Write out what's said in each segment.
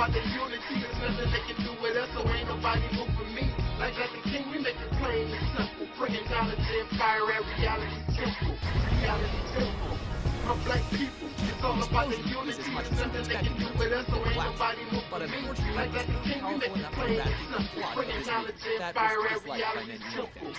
about the unity, there's nothing they can do with us, so ain't nobody moving me. Like the king, we make it plain and simple, bringing knowledge and fire at reality temple. Reality temple. My black people, it's all about the unity, there's nothing they can do with us, so ain't nobody moving me. Like the king, we make it plain and simple, bringing knowledge and fire at reality temple.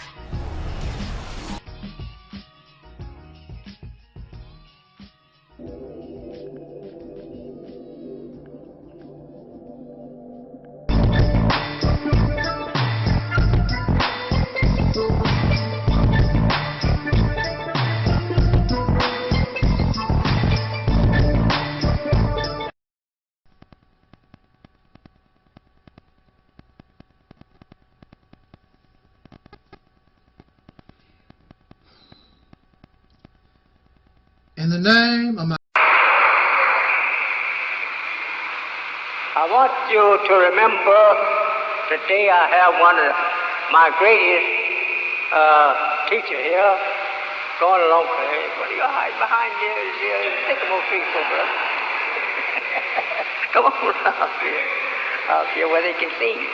In the name of my... I want you to remember today I have one of my greatest teacher here going along. Hey, what are you hiding behind there? Take a more people, brother. Come on out here where they can see you.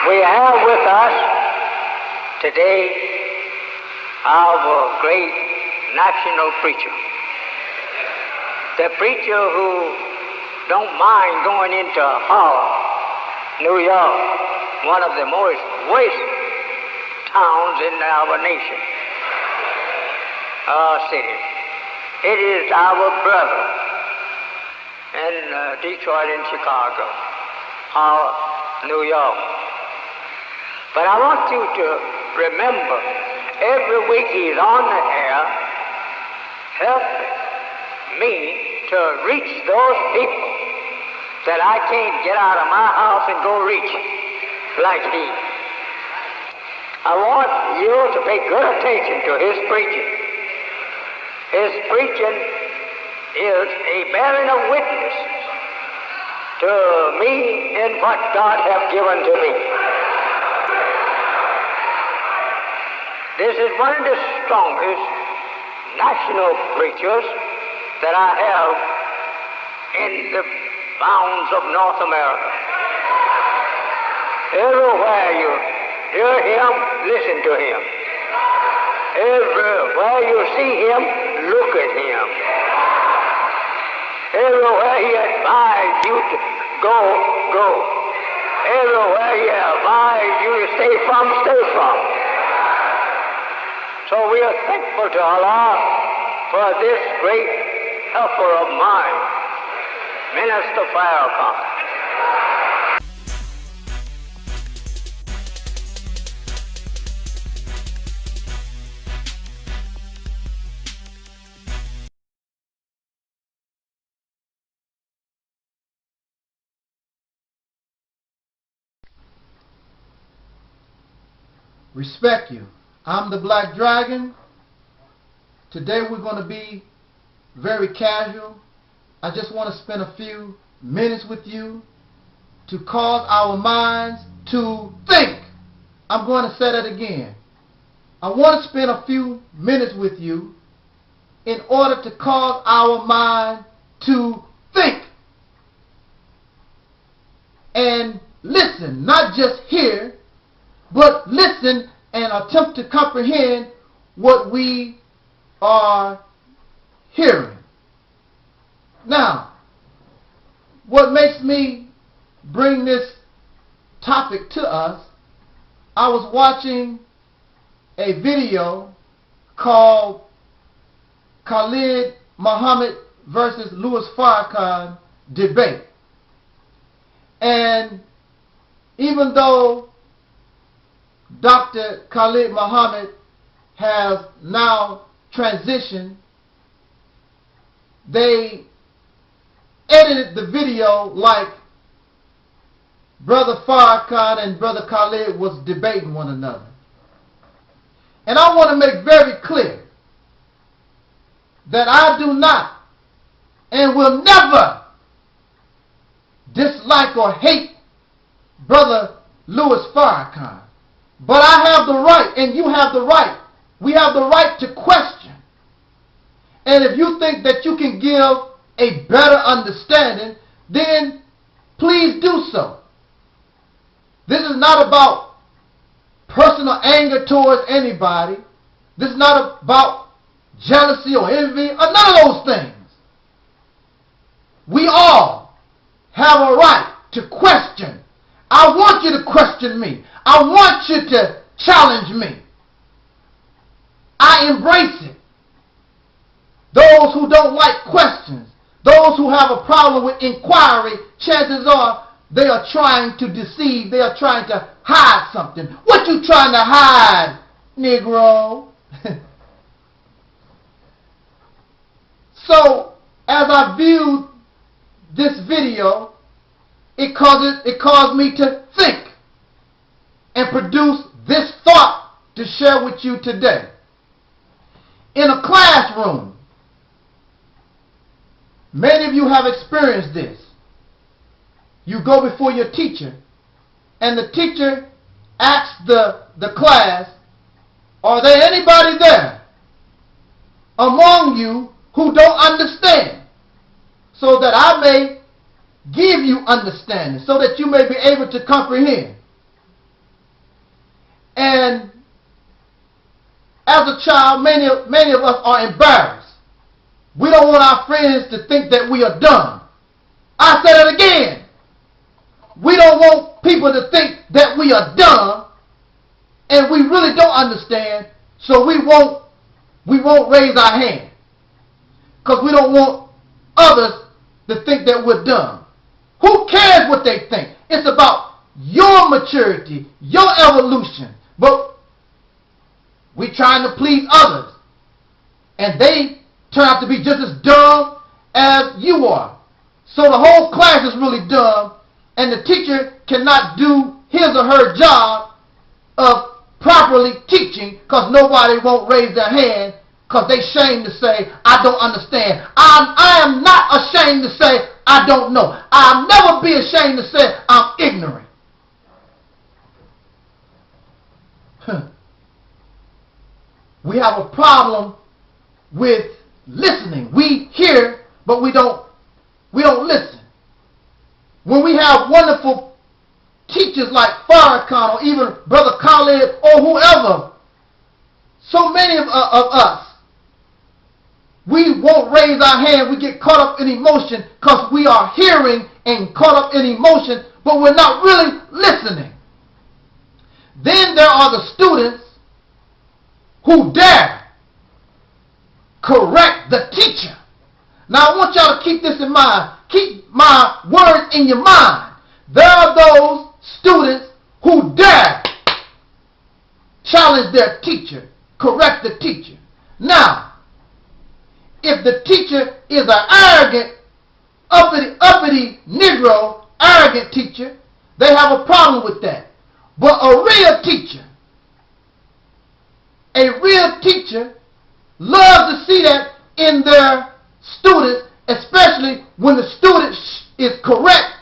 We have with us today our great national preacher. The preacher who don't mind going into Harlem, New York, one of the most worst towns in our nation, our city. It is our brother in Detroit and Chicago, New York. But I want you to remember, every week he's on the air, helping me to reach those people that I can't get out of my house and go reach like he. I want you to pay good attention to his preaching. His preaching is a bearing of witness to me and what God has given to me. This is one of the strongest national preachers that I have in the bounds of North America. Everywhere you hear him, listen to him. Everywhere you see him, look at him. Everywhere he advises you to go, go. Everywhere he advises you to stay from. So we are thankful to Allah for this great helper of mine, Minister Farrakhan. Respect you. I'm the Black Dragon. Today we're going to be very casual. I just want to spend a few minutes with you to cause our minds to think. I'm going to say that again. I want to spend a few minutes with you in order to cause our mind to think. And listen, not just hear, but listen and attempt to comprehend what we are hearing. Now, what makes me bring this topic to us, I was watching a video called Khalid Muhammad versus Louis Farrakhan debate. And even though Dr. Khalid Muhammad has now transitioned, they edited the video like Brother Farrakhan and Brother Khalid was debating one another. And I want to make very clear that I do not and will never dislike or hate Brother Louis Farrakhan. But I have the right, and you have the right. We have the right to question. And if you think that you can give a better understanding, then please do so. This is not about personal anger towards anybody. This is not about jealousy or envy or none of those things. We all have a right to question. I want you to question me. I want you to challenge me. I embrace it. Those who don't like questions, those who have a problem with inquiry, chances are they are trying to deceive. They are trying to hide something. What you trying to hide, Negro? So, as I viewed this video, it caused me to think and produce this thought to share with you today. In a classroom, many of you have experienced this. You go before your teacher, and the teacher asks the class, are there anybody there among you who don't understand? So that I may give you understanding, so that you may be able to comprehend. And as a child, many of us are embarrassed. We don't want our friends to think that we are dumb. I said it again. We don't want people to think that we are dumb and we really don't understand, so we won't raise our hand. Because we don't want others to think that we're dumb. Who cares what they think? It's about your maturity, your evolution. But we're trying to please others. And they turn out to be just as dumb as you are. So the whole class is really dumb, and the teacher cannot do his or her job of properly teaching because nobody won't raise their hand because they're ashamed to say, I don't understand. I am not ashamed to say, I don't know. I'll never be ashamed to say, I'm ignorant. We have a problem with listening. We hear, but we don't listen. When we have wonderful teachers like Farrakhan or even Brother Khalid or whoever, so many of us, we won't raise our hand. We get caught up in emotion because we are hearing and caught up in emotion, but we're not really listening. Then there are the students who dare correct the teacher. Now I want y'all to keep this in mind. Keep my words in your mind. There are those students who dare challenge their teacher, correct the teacher. Now, if the teacher is an arrogant, uppity Negro, arrogant teacher, they have a problem with that. But a real teacher loves to see that in their students, especially when the student is correct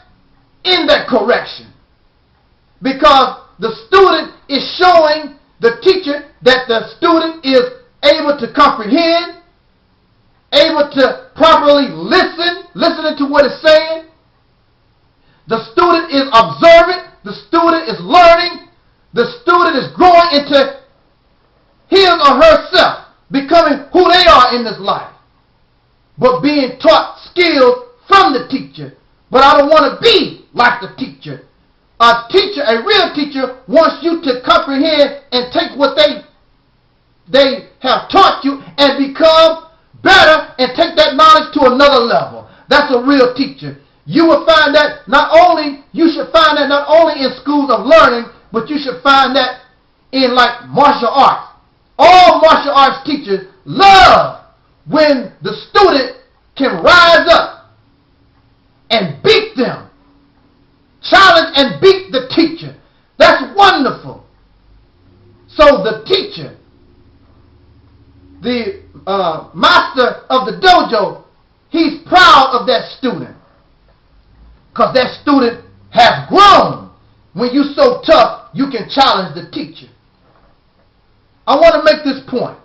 in that correction. Because the student is showing the teacher that the student is able to comprehend, able to properly listening to what it's saying. The student is observant. The student is learning. The student is growing into his or herself, becoming who they are in this life, but being taught skills from the teacher. But I don't want to be like the teacher. A teacher, a real teacher, wants you to comprehend and take what they have taught you and become better and take that knowledge to another level. That's a real teacher. You will find that you should find that not only in schools of learning, but you should find that in like martial arts. All martial arts teachers love when the student can rise up and beat them. Challenge and beat the teacher. That's wonderful. So the teacher, the master of the dojo, he's proud of that student because that student has grown. when you're so tough, you can challenge the teacher. I want to make this point.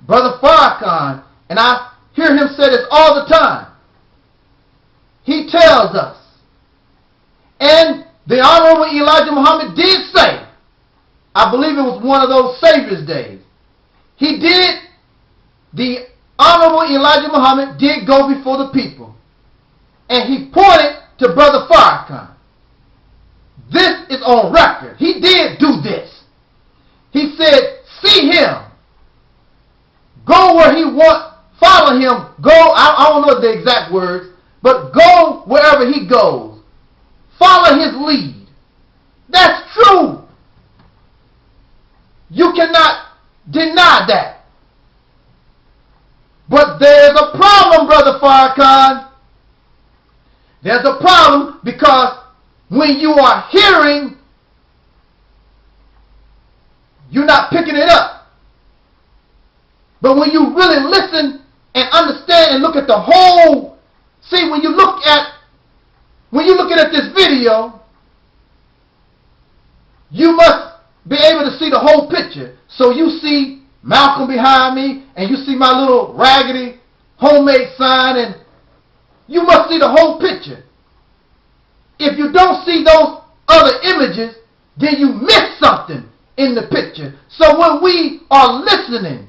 Brother Farrakhan, and I hear him say this all the time, he tells us, and the Honorable Elijah Muhammad did say, I believe it was one of those Savior's days, the Honorable Elijah Muhammad did go before the people, and he pointed to Brother Farrakhan. This is on record. He did do this. He said, see him. Go where he wants. Follow him. Go, I don't know the exact words, but go wherever he goes. Follow his lead. That's true. You cannot deny that. But there's a problem, Brother Farrakhan. There's a problem because when you are hearing, you're not picking it up. But when you really listen and understand and look at the whole, see, when you're looking at this video, you must be able to see the whole picture. So you see Malcolm behind me, and you see my little raggedy homemade sign, and you must see the whole picture. If you don't see those other images, then you miss something in the picture. So when we are listening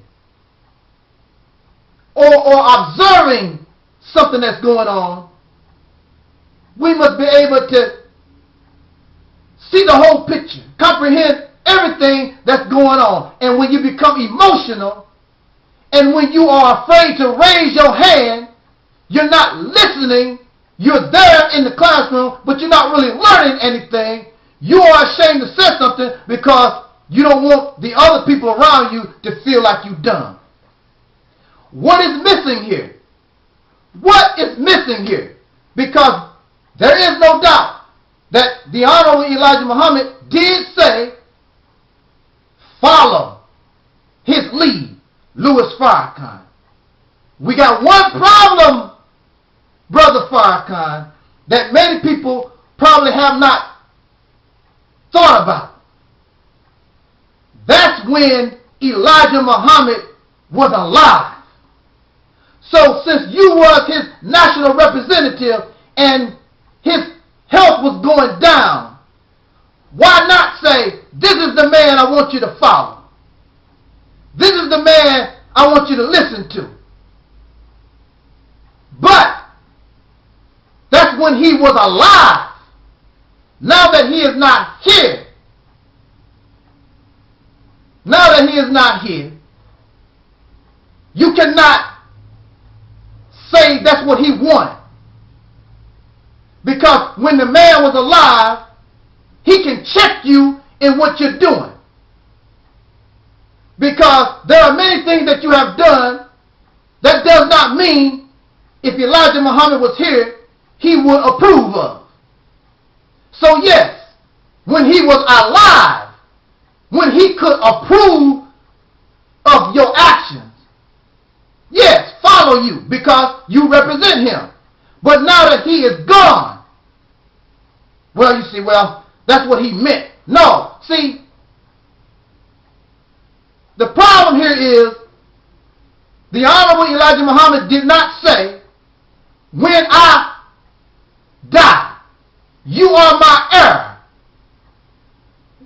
or observing something that's going on, we must be able to see the whole picture, comprehend everything that's going on. And when you become emotional, and when you are afraid to raise your hand, you're not listening. You're there in the classroom, but you're not really learning anything. You are ashamed to say something because you don't want the other people around you to feel like you're dumb. What is missing here? What is missing here? Because there is no doubt that the Honorable Elijah Muhammad did say, follow his lead, Louis Farrakhan. We got one problem, Brother Farrakhan, that many people probably have not thought about. That's when Elijah Muhammad was alive. So since you was his national representative and his health was going down, why not say, this is the man I want you to follow. This is the man I want you to listen to. But that's when he was alive. Now that he is not here, you cannot say that's what he wanted. Because when the man was alive, he can check you in what you're doing. Because there are many things that you have done that does not mean if Elijah Muhammad was here, he would approve of. So yes, when he was alive, when he could approve of your actions, yes, follow you because you represent him. But now that he is gone, well, you see, well, that's what he meant. No, see, the problem here is the Honorable Elijah Muhammad did not say, when I die, you are my heir.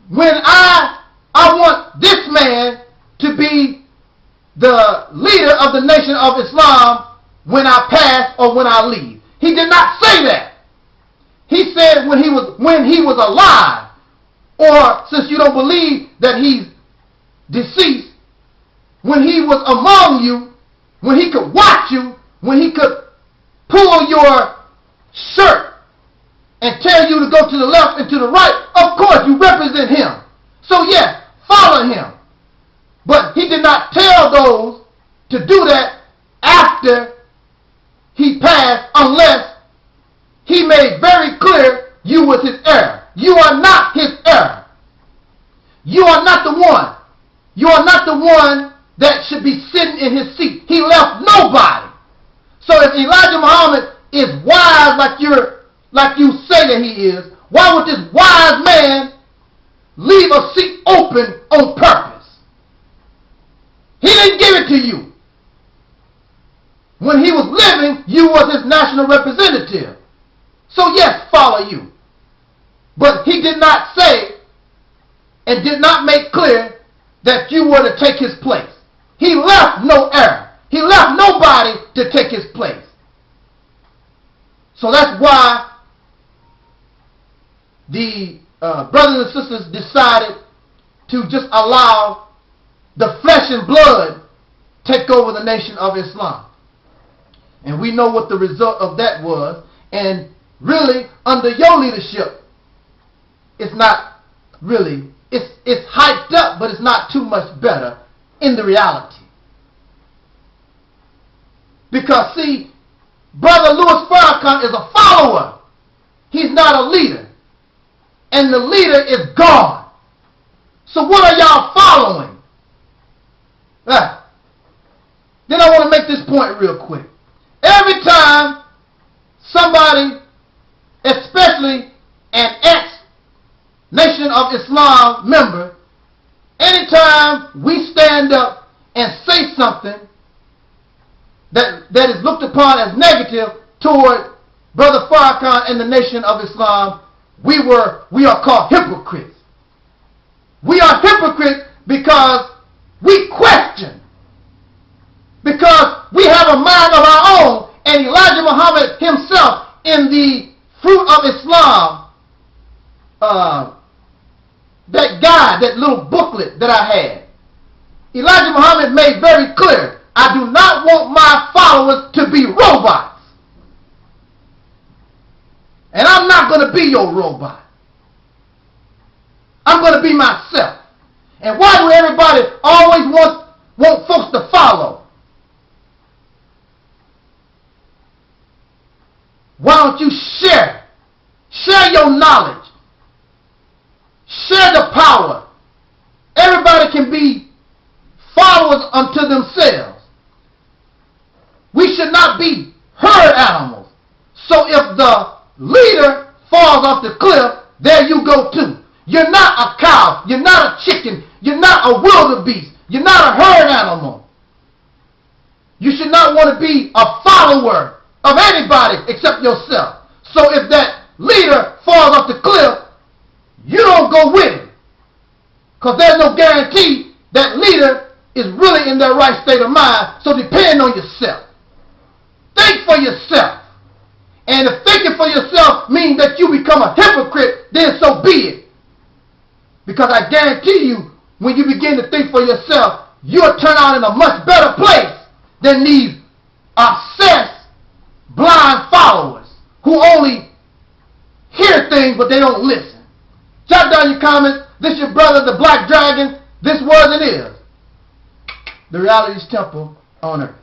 When I want this man to be the leader of the nation of Islam when I pass or when I leave. He did not say that. He said when he was alive, or since you don't believe that he's deceased, when he was among you, when he could watch you, when he could pull your shirt and tell you to go to the left and to the right, of course you represent him. So yes, follow him. But he did not tell those to do that after he passed unless he made very clear you was his heir. You are not his heir. You are not the one. You are not the one that should be sitting in his seat. He left nobody. So if Elijah Muhammad is wise like you say that he is, Why would this wise man leave a seat open on purpose? He didn't give it to you. When he was living, you was his national representative. So yes, follow you. But he did not say and did not make clear that you were to take his place. He left no heir. He left nobody to take his place. So that's why the brothers and sisters decided to just allow the flesh and blood take over the nation of Islam. And we know what the result of that was. And really, under your leadership, it's not really, it's hyped up, but it's not too much better in the reality. Because, see, Brother Louis Farrakhan is a follower. He's not a leader. And the leader is God. So what are y'all following? Then I want to make this point real quick. Every time somebody, especially an ex-Nation of Islam member, anytime we stand up and say something that is looked upon as negative toward Brother Farrakhan and the Nation of Islam, we are called hypocrites. We are hypocrites because we question. Because we have a mind of our own, and Elijah Muhammad himself in the Fruit of Islam, that guide, that little booklet that I had, Elijah Muhammad made very clear, I do not want my followers to be robots. And I'm not going to be your robot. I'm going to be myself. And why do everybody always want folks to follow? Why don't you share? Share your knowledge. Share the power. Everybody can be followers unto themselves. We should not be herd animals. So if the leader falls off the cliff, there you go too. You're not a cow. You're not a chicken. You're not a wildebeest. You're not a herd animal. You should not want to be a follower of anybody except yourself. So if that leader falls off the cliff, you don't go with him. Because there's no guarantee that leader is really in their right state of mind. So depend on yourself. Think for yourself. And if thinking for yourself means that you become a hypocrite, then so be it. Because I guarantee you, when you begin to think for yourself, you'll turn out in a much better place than these obsessed, blind followers who only hear things but they don't listen. Jot down your comments. This your brother, the Black Dragon. This was and is the Reality's Temple on Earth.